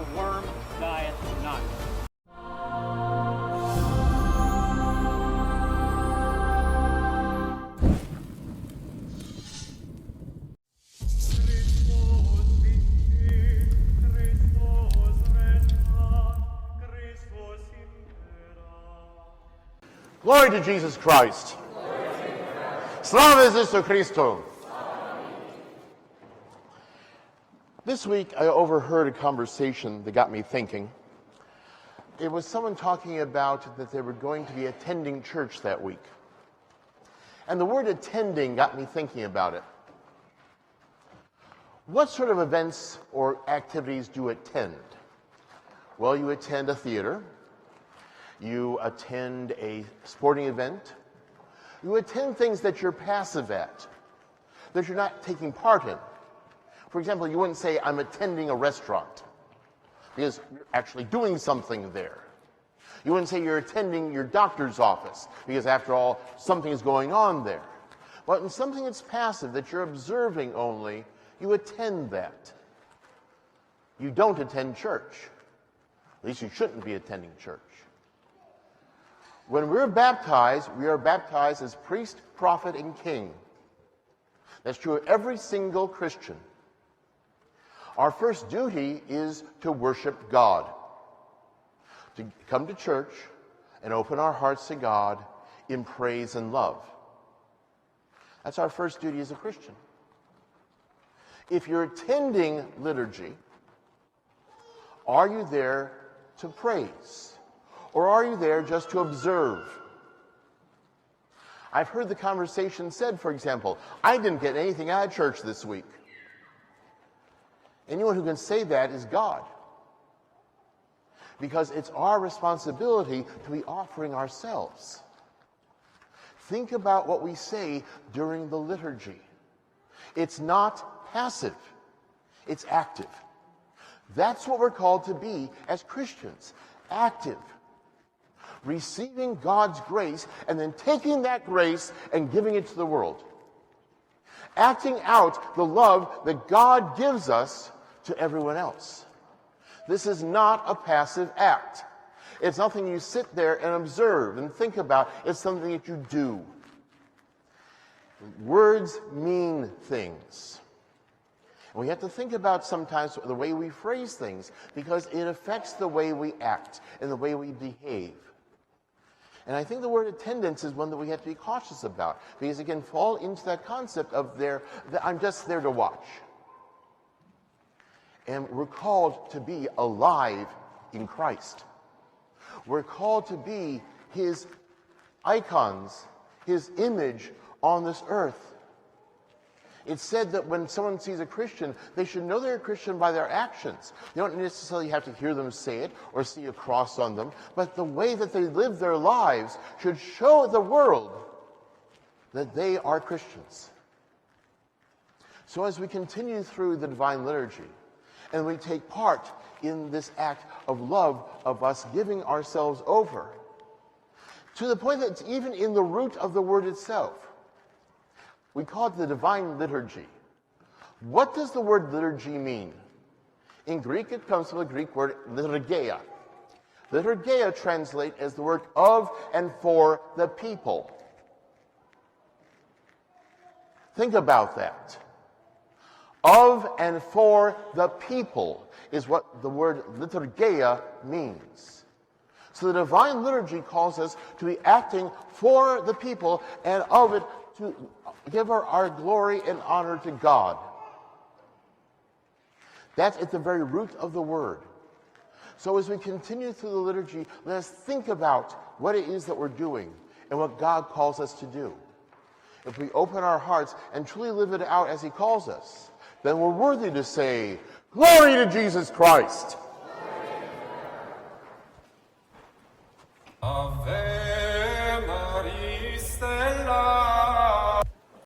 the worm dieth not. Glory to Jesus Christ. Slava Jesu Christu. This week I overheard a conversation that got me thinking. It was someone talking about that they were going to be attending church that week. And the word attending got me thinking about it. What sort of events or activities do you attend? Well, you attend a theater. You attend a sporting event. You attend things that you're passive at, that you're not taking part in. For example, you wouldn't say, I'm attending a restaurant, because you're actually doing something there. You wouldn't say you're attending your doctor's office, because after all, something is going on there. But in something that's passive, that you're observing only, you attend that. You don't attend church. At least you shouldn't be attending church. When we are baptized as priest, prophet, and king. That's true of every single Christian. Our first duty is to worship God, to come to church and open our hearts to God in praise and love. That's our first duty as a Christian. If you're attending liturgy, are you there to praise? Or are you there just to observe? I've heard the conversation said, for example, I didn't get anything out of church this week. Anyone who can say that is God. Because it's our responsibility to be offering ourselves. Think about what we say during the liturgy. It's not passive, it's active. That's what we're called to be as Christians, active. Receiving God's grace and then taking that grace and giving it to the world. Acting out the love that God gives us to everyone else. This is not a passive act. It's nothing you sit there and observe and think about. It's something that you do. Words mean things. And we have to think about sometimes the way we phrase things because it affects the way we act and the way we behave. And I think the word attendance is one that we have to be cautious about because it can fall into that concept of that I'm just there to watch. And we're called to be alive in Christ. We're called to be his icons, his image on this earth. It's said that when someone sees a Christian, they should know they're a Christian by their actions. You don't necessarily have to hear them say it or see a cross on them, but the way that they live their lives should show the world that they are Christians. So as we continue through the Divine Liturgy, and we take part in this act of love of us giving ourselves over, to the point that it's even in the root of the word itself. We call it the Divine Liturgy. What does the word liturgy mean? In Greek, it comes from the Greek word liturgeia. Liturgeia translates as the work of and for the people. Think about that. Of and for the people is what the word liturgeia means. So the Divine Liturgy calls us to be acting for the people and of it to give our glory and honor to God. That's at the very root of the word. So as we continue through the liturgy, let us think about what it is that we're doing and what God calls us to do. If we open our hearts and truly live it out as he calls us, then we're worthy to say, "Glory to Jesus Christ." Ave